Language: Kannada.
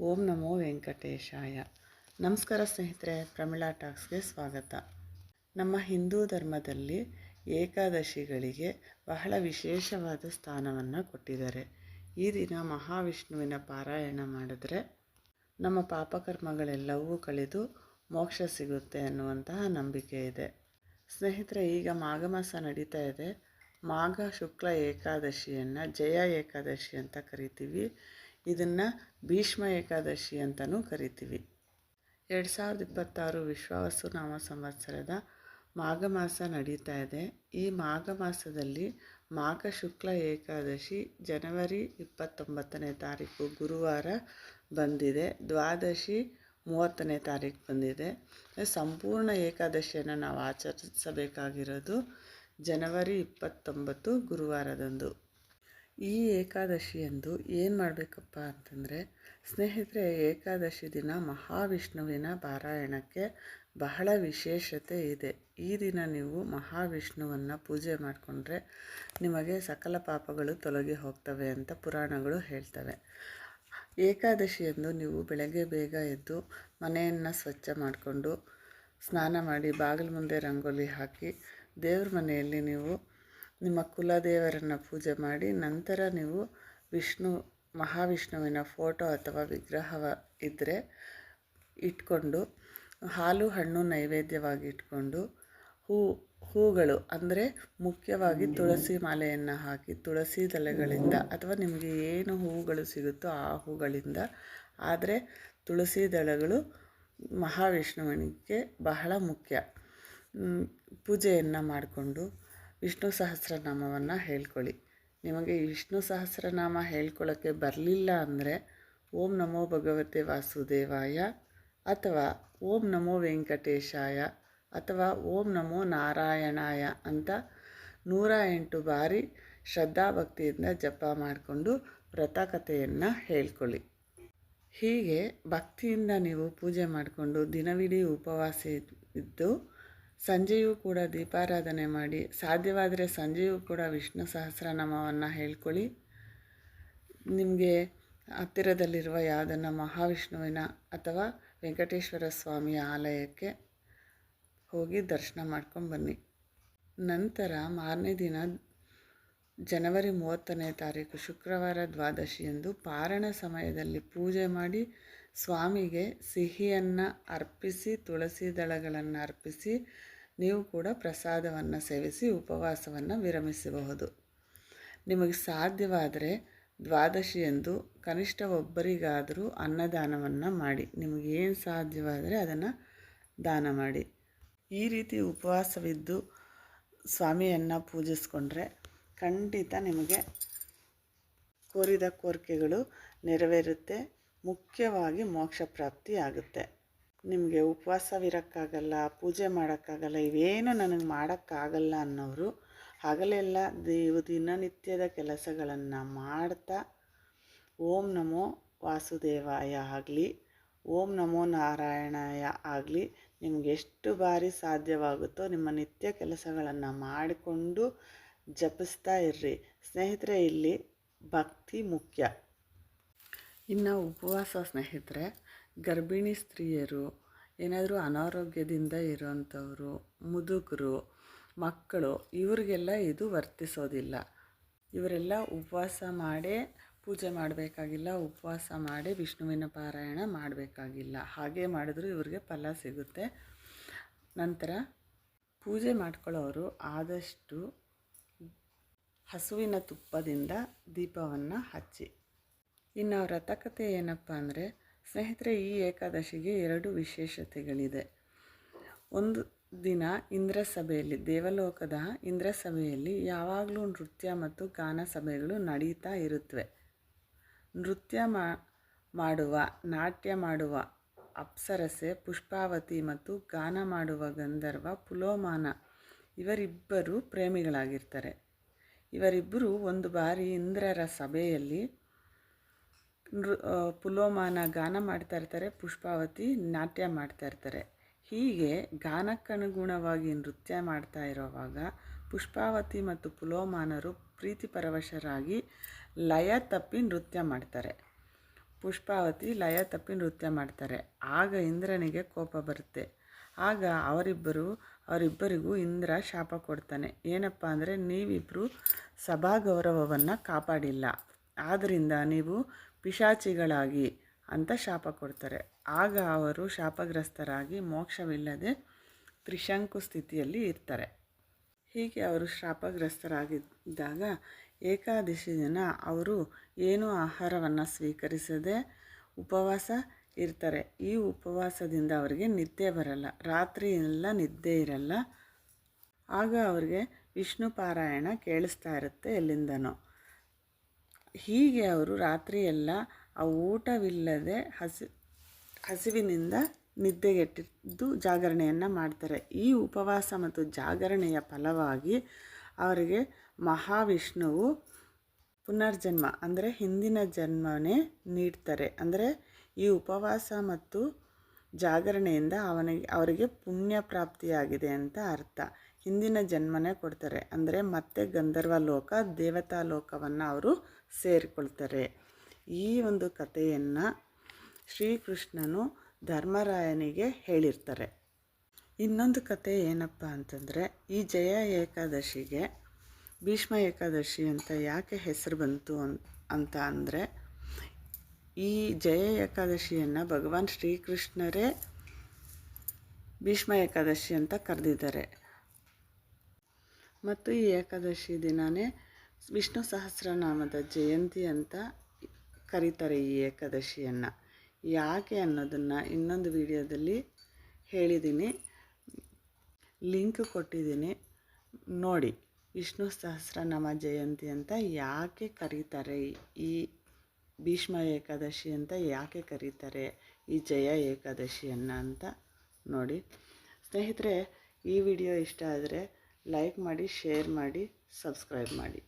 ಓಂ ನಮೋ ವೆಂಕಟೇಶಾಯ. ನಮಸ್ಕಾರ ಸ್ನೇಹಿತರೆ, ಪ್ರಮಿಳಾ ಟಾಕ್ಸ್ಗೆ ಸ್ವಾಗತ. ನಮ್ಮ ಹಿಂದೂ ಧರ್ಮದಲ್ಲಿ ಏಕಾದಶಿಗಳಿಗೆ ಬಹಳ ವಿಶೇಷವಾದ ಸ್ಥಾನವನ್ನು ಕೊಟ್ಟಿದ್ದಾರೆ. ಈ ದಿನ ಮಹಾವಿಷ್ಣುವಿನ ಪಾರಾಯಣ ಮಾಡಿದ್ರೆ ನಮ್ಮ ಪಾಪಕರ್ಮಗಳೆಲ್ಲವೂ ಕಳೆದು ಮೋಕ್ಷ ಸಿಗುತ್ತೆ ಅನ್ನುವಂತಹ ನಂಬಿಕೆ ಇದೆ. ಸ್ನೇಹಿತರೆ, ಈಗ ಮಾಘ ಮಾಸ ನಡೀತಾ ಇದೆ. ಮಾಘ ಶುಕ್ಲ ಏಕಾದಶಿಯನ್ನು ಜಯ ಏಕಾದಶಿ ಅಂತ ಕರಿತೀವಿ. ಇದನ್ನು ಭೀಷ್ಮ ಏಕಾದಶಿ ಅಂತಲೂ ಕರಿತೀವಿ. 2026 ವಿಶ್ವಾವಸು ನಾಮ ಸಂವತ್ಸರದ ಮಾಘ ಮಾಸ ನಡೀತಾ ಇದೆ. ಈ ಮಾಘ ಮಾಸದಲ್ಲಿ ಮಾಘ ಶುಕ್ಲ ಏಕಾದಶಿ ಜನವರಿ 29ನೇ ತಾರೀಕು ಗುರುವಾರ ಬಂದಿದೆ. ದ್ವಾದಶಿ 30ನೇ ತಾರೀಕು ಬಂದಿದೆ. ಸಂಪೂರ್ಣ ಏಕಾದಶಿಯನ್ನು ನಾವು ಆಚರಿಸಬೇಕಾಗಿರೋದು ಜನವರಿ 29 ಗುರುವಾರದಂದು. ಈ ಏಕಾದಶಿಯಂದು ಏನು ಮಾಡಬೇಕಪ್ಪ ಅಂತಂದರೆ, ಸ್ನೇಹಿತರೆ, ಏಕಾದಶಿ ದಿನ ಮಹಾವಿಷ್ಣುವಿನ ಪಾರಾಯಣಕ್ಕೆ ಬಹಳ ವಿಶೇಷತೆ ಇದೆ. ಈ ದಿನ ನೀವು ಮಹಾವಿಷ್ಣುವನ್ನು ಪೂಜೆ ಮಾಡಿಕೊಂಡ್ರೆ ನಿಮಗೆ ಸಕಲ ಪಾಪಗಳು ತೊಲಗಿ ಹೋಗ್ತವೆ ಅಂತ ಪುರಾಣಗಳು ಹೇಳ್ತವೆ. ಏಕಾದಶಿಯಂದು ನೀವು ಬೆಳಗ್ಗೆ ಬೇಗ ಎದ್ದು ಮನೆಯನ್ನು ಸ್ವಚ್ಛ ಮಾಡಿಕೊಂಡು ಸ್ನಾನ ಮಾಡಿ ಬಾಗಿಲು ಮುಂದೆ ರಂಗೋಲಿ ಹಾಕಿ ದೇವ್ರ ಮನೆಯಲ್ಲಿ ನೀವು ನಿಮ್ಮ ಕುಲದೇವರನ್ನು ಪೂಜೆ ಮಾಡಿ ನಂತರ ನೀವು ಮಹಾವಿಷ್ಣುವಿನ ಫೋಟೋ ಅಥವಾ ವಿಗ್ರಹ ಇದ್ದರೆ ಇಟ್ಕೊಂಡು ಹಾಲು ಹಣ್ಣು ನೈವೇದ್ಯವಾಗಿ ಇಟ್ಕೊಂಡು ಹೂಗಳು ಅಂದರೆ ಮುಖ್ಯವಾಗಿ ತುಳಸಿ ಮಾಲೆಯನ್ನು ಹಾಕಿ ತುಳಸಿ ದಳಗಳಿಂದ ಅಥವಾ ನಿಮಗೆ ಏನು ಹೂಗಳು ಸಿಗುತ್ತೋ ಆ ಹೂಗಳಿಂದ, ಆದರೆ ತುಳಸಿ ದಳಗಳು ಮಹಾವಿಷ್ಣುವಿನಿಗೆ ಬಹಳ ಮುಖ್ಯ. ಪೂಜೆಯನ್ನು ಮಾಡಿಕೊಂಡು ವಿಷ್ಣು ಸಹಸ್ರನಾಮವನ್ನು ಹೇಳ್ಕೊಳ್ಳಿ. ನಿಮಗೆ ವಿಷ್ಣು ಸಹಸ್ರನಾಮ ಹೇಳ್ಕೊಳ್ಳೋಕ್ಕೆ ಬರಲಿಲ್ಲ ಅಂದರೆ ಓಂ ನಮೋ ಭಗವತೆ ವಾಸುದೇವಾಯ ಅಥವಾ ಓಂ ನಮೋ ವೆಂಕಟೇಶಾಯ ಅಥವಾ ಓಂ ನಮೋ ನಾರಾಯಣಾಯ ಅಂತ 108 ಬಾರಿ ಶ್ರದ್ಧಾಭಕ್ತಿಯಿಂದ ಜಪ ಮಾಡಿಕೊಂಡು ವ್ರತಕಥೆಯನ್ನು ಹೇಳ್ಕೊಳ್ಳಿ. ಹೀಗೆ ಭಕ್ತಿಯಿಂದ ನೀವು ಪೂಜೆ ಮಾಡಿಕೊಂಡು ದಿನವಿಡೀ ಉಪವಾಸ ಇದ್ದು ಸಂಜೆಯೂ ಕೂಡ ದೀಪಾರಾಧನೆ ಮಾಡಿ, ಸಾಧ್ಯವಾದರೆ ಸಂಜೆಯೂ ಕೂಡ ವಿಷ್ಣು ಸಹಸ್ರನಾಮವನ್ನು ಹೇಳ್ಕೊಳ್ಳಿ. ನಿಮಗೆ ಹತ್ತಿರದಲ್ಲಿರುವ ಯಾವುದನ್ನು ಮಹಾವಿಷ್ಣುವಿನ ಅಥವಾ ವೆಂಕಟೇಶ್ವರ ಸ್ವಾಮಿಯ ಆಲಯಕ್ಕೆ ಹೋಗಿ ದರ್ಶನ ಮಾಡ್ಕೊಂಡು ಬನ್ನಿ. ನಂತರ ಮಾರನೇ ದಿನ ಜನವರಿ 30ನೇ ತಾರೀಕು ಶುಕ್ರವಾರ ದ್ವಾದಶಿಯಂದು ಪಾರಣ ಸಮಯದಲ್ಲಿ ಪೂಜೆ ಮಾಡಿ ಸ್ವಾಮಿಗೆ ಸಿಹಿಯನ್ನು ಅರ್ಪಿಸಿ ತುಳಸಿ ದಳಗಳನ್ನು ಅರ್ಪಿಸಿ ನೀವು ಕೂಡ ಪ್ರಸಾದವನ್ನು ಸೇವಿಸಿ ಉಪವಾಸವನ್ನು ವಿರಮಿಸಬಹುದು. ನಿಮಗೆ ಸಾಧ್ಯವಾದರೆ ದ್ವಾದಶಿಯಂದು ಕನಿಷ್ಠ ಒಬ್ಬರಿಗಾದರೂ ಅನ್ನದಾನವನ್ನು ಮಾಡಿ. ನಿಮಗೇನು ಸಾಧ್ಯವಾದರೆ ಅದನ್ನು ದಾನ ಮಾಡಿ. ಈ ರೀತಿ ಉಪವಾಸವಿದ್ದು ಸ್ವಾಮಿಯನ್ನು ಪೂಜಿಸ್ಕೊಂಡ್ರೆ ಖಂಡಿತ ನಿಮಗೆ ಕೋರಿದ ಕೋರಿಕೆಗಳು ನೆರವೇರುತ್ತೆ. ಮುಖ್ಯವಾಗಿ ಮೋಕ್ಷ ಪ್ರಾಪ್ತಿ ಆಗುತ್ತೆ. ನಿಮಗೆ ಉಪವಾಸವಿರೋಕ್ಕಾಗಲ್ಲ, ಪೂಜೆ ಮಾಡೋಕ್ಕಾಗಲ್ಲ, ಇವೇನು ನನಗೆ ಮಾಡೋಕ್ಕಾಗಲ್ಲ ಅನ್ನೋರು ಹಗಲೆಲ್ಲ ದಿನನಿತ್ಯದ ಕೆಲಸಗಳನ್ನು ಮಾಡ್ತಾ ಓಂ ನಮೋ ವಾಸುದೇವಾಯ ಆಗಲಿ ಓಂ ನಮೋ ನಾರಾಯಣಾಯ ಆಗಲಿ ನಿಮ್ಗೆ ಎಷ್ಟು ಬಾರಿ ಸಾಧ್ಯವಾಗುತ್ತೋ ನಿಮ್ಮ ನಿತ್ಯ ಕೆಲಸಗಳನ್ನು ಮಾಡಿಕೊಂಡು ಜಪಿಸ್ತಾ ಇರ್ರಿ. ಸ್ನೇಹಿತರೆ, ಇಲ್ಲಿ ಭಕ್ತಿ ಮುಖ್ಯ. ಇನ್ನು ಉಪವಾಸ ಸ್ನೇಹಿತರೆ, ಗರ್ಭಿಣಿ ಸ್ತ್ರೀಯರು, ಏನಾದರೂ ಅನಾರೋಗ್ಯದಿಂದ ಇರೋಂಥವ್ರು, ಮುದುಕರು, ಮಕ್ಕಳು, ಇವರಿಗೆಲ್ಲ ಇದು ವರ್ತಿಸೋದಿಲ್ಲ. ಇವರೆಲ್ಲ ಉಪವಾಸ ಮಾಡೇ ಪೂಜೆ ಮಾಡಬೇಕಾಗಿಲ್ಲ, ಉಪವಾಸ ಮಾಡೇ ವಿಷ್ಣುವಿನ ಪಾರಾಯಣ ಮಾಡಬೇಕಾಗಿಲ್ಲ. ಹಾಗೆ ಮಾಡಿದ್ರೂ ಇವರಿಗೆ ಫಲ ಸಿಗುತ್ತೆ. ನಂತರ ಪೂಜೆ ಮಾಡ್ಕೊಳ್ಳೋರು ಆದಷ್ಟು ಹಸುವಿನ ತುಪ್ಪದಿಂದ ದೀಪವನ್ನು ಹಚ್ಚಿ. ಇನ್ನು ವ್ರತಕಥೆ ಏನಪ್ಪ ಅಂದರೆ, ಸ್ನೇಹಿತರೆ, ಈ ಏಕಾದಶಿಗೆ 2 ವಿಶೇಷತೆಗಳಿದೆ. ಒಂದು ದಿನ ಇಂದ್ರ ಸಭೆಯಲ್ಲಿ, ದೇವಲೋಕದ ಇಂದ್ರ ಸಭೆಯಲ್ಲಿ ಯಾವಾಗಲೂ ನೃತ್ಯ ಮತ್ತು ಗಾನ ಸಭೆಗಳು ನಡೀತಾ ಇರುತ್ತವೆ. ನೃತ್ಯ ಮಾಡುವ, ನಾಟ್ಯ ಮಾಡುವ ಅಪ್ಸರಸೆ ಪುಷ್ಪಾವತಿ ಮತ್ತು ಗಾನ ಮಾಡುವ ಗಂಧರ್ವ ಪುಲೋಮಾನ ಇವರಿಬ್ಬರು ಪ್ರೇಮಿಗಳಾಗಿರ್ತಾರೆ. ಇವರಿಬ್ಬರು ಒಂದು ಬಾರಿ ಇಂದ್ರರ ಸಭೆಯಲ್ಲಿ ಪುಲೋಮಾನ ಗಾನ ಮಾಡ್ತಾ ಇರ್ತಾರೆ, ಪುಷ್ಪಾವತಿ ನಾಟ್ಯ ಮಾಡ್ತಾ ಇರ್ತಾರೆ. ಹೀಗೆ ಗಾನಕ್ಕನುಗುಣವಾಗಿ ನೃತ್ಯ ಮಾಡ್ತಾ ಇರೋವಾಗ ಪುಷ್ಪಾವತಿ ಮತ್ತು ಪುಲೋಮಾನರು ಪ್ರೀತಿ ಪರವಶರಾಗಿ ಲಯ ತಪ್ಪಿ ನೃತ್ಯ ಮಾಡ್ತಾರೆ. ಪುಷ್ಪಾವತಿ ಲಯ ತಪ್ಪಿ ನೃತ್ಯ ಮಾಡ್ತಾರೆ. ಆಗ ಇಂದ್ರನಿಗೆ ಕೋಪ ಬರುತ್ತೆ. ಆಗ ಅವರಿಬ್ಬರಿಗೂ ಇಂದ್ರ ಶಾಪ ಕೊಡ್ತಾನೆ. ಏನಪ್ಪ ಅಂದರೆ, ನೀವಿಬ್ಬರು ಸಭಾಗೌರವವನ್ನು ಕಾಪಾಡಿಲ್ಲ, ಆದ್ದರಿಂದ ನೀವು ಪಿಶಾಚಿಗಳಾಗಿ ಅಂತ ಶಾಪ ಕೊಡ್ತಾರೆ. ಆಗ ಅವರು ಶಾಪಗ್ರಸ್ತರಾಗಿ ಮೋಕ್ಷವಿಲ್ಲದೆ ತ್ರಿಶಂಕು ಸ್ಥಿತಿಯಲ್ಲಿ ಇರ್ತಾರೆ. ಹೀಗೆ ಅವರು ಶಾಪಗ್ರಸ್ತರಾಗಿದ್ದಾಗ ಏಕಾದಶಿ ದಿನ ಅವರು ಏನೂ ಆಹಾರವನ್ನು ಸ್ವೀಕರಿಸದೆ ಉಪವಾಸ ಇರ್ತಾರೆ. ಈ ಉಪವಾಸದಿಂದ ಅವರಿಗೆ ನಿದ್ದೆ ಬರಲ್ಲ, ರಾತ್ರಿ ಎಲ್ಲ ನಿದ್ದೆ ಇರಲ್ಲ. ಆಗ ಅವರಿಗೆ ವಿಷ್ಣು ಪಾರಾಯಣ ಕೇಳಿಸ್ತಾ ಇರುತ್ತೆ ಎಲ್ಲಿಂದನೋ. ಹೀಗೆ ಅವರು ರಾತ್ರಿ ಎಲ್ಲ ಆ ಊಟವಿಲ್ಲದೆ ಹಸಿವಿನಿಂದ ನಿದ್ದೆಗೆಟ್ಟಿದ್ದು ಜಾಗರಣೆಯನ್ನು ಮಾಡ್ತಾರೆ. ಈ ಉಪವಾಸ ಮತ್ತು ಜಾಗರಣೆಯ ಫಲವಾಗಿ ಅವರಿಗೆ ಮಹಾವಿಷ್ಣುವು ಪುನರ್ಜನ್ಮ ಅಂದರೆ ಹಿಂದಿನ ಜನ್ಮನೇ ನೀಡ್ತಾರೆ. ಅಂದರೆ ಈ ಉಪವಾಸ ಮತ್ತು ಜಾಗರಣೆಯಿಂದ ಅವರಿಗೆ ಪುಣ್ಯ ಪ್ರಾಪ್ತಿಯಾಗಿದೆ ಅಂತ ಅರ್ಥ. ಹಿಂದಿನ ಜನ್ಮನೇ ಕೊಡ್ತಾರೆ, ಅಂದರೆ ಮತ್ತೆ ಗಂಧರ್ವ ಲೋಕ, ದೇವತಾ ಲೋಕವನ್ನು ಅವರು ಸೇರಿಕೊಳ್ತಾರೆ. ಈ ಒಂದು ಕಥೆಯನ್ನು ಶ್ರೀಕೃಷ್ಣನು ಧರ್ಮರಾಯನಿಗೆ ಹೇಳಿರ್ತಾರೆ. ಇನ್ನೊಂದು ಕತೆ ಏನಪ್ಪ ಅಂತಂದರೆ, ಈ ಜಯ ಏಕಾದಶಿಗೆ ಭೀಷ್ಮ ಏಕಾದಶಿ ಅಂತ ಯಾಕೆ ಹೆಸರು ಬಂತು ಅಂತ ಅಂದರೆ, ಈ ಜಯ ಏಕಾದಶಿಯನ್ನು ಭಗವಾನ್ ಶ್ರೀಕೃಷ್ಣರೇ ಭೀಷ್ಮ ಏಕಾದಶಿ ಅಂತ ಕರೆದಿದ್ದಾರೆ. ಮತ್ತು ಈ ಏಕಾದಶಿ ದಿನವೇ ವಿಷ್ಣು ಸಹಸ್ರನಾಮದ ಜಯಂತಿ ಅಂತ ಕರೀತಾರೆ. ಈ ಏಕಾದಶಿಯನ್ನು ಯಾಕೆ ಅನ್ನೋದನ್ನು ಇನ್ನೊಂದು ವಿಡಿಯೋದಲ್ಲಿ ಹೇಳಿದ್ದೀನಿ, ಲಿಂಕ್ ಕೊಟ್ಟಿದ್ದೀನಿ ನೋಡಿ. ವಿಷ್ಣು ಸಹಸ್ರನಾಮ ಜಯಂತಿ ಅಂತ ಯಾಕೆ ಕರೀತಾರೆ, ಈ ಭೀಷ್ಮ ಏಕಾದಶಿ ಅಂತ ಯಾಕೆ ಕರೀತಾರೆ, ಈ ಜಯ ಏಕಾದಶಿಯನ್ನು ಅಂತ ನೋಡಿ. ಸ್ನೇಹಿತರೆ, ಈ ವಿಡಿಯೋ ಇಷ್ಟ ಆದರೆ ಲೈಕ್ ಮಾಡಿ, ಶೇರ್ ಮಾಡಿ, ಸಬ್ಸ್ಕ್ರೈಬ್ ಮಾಡಿ.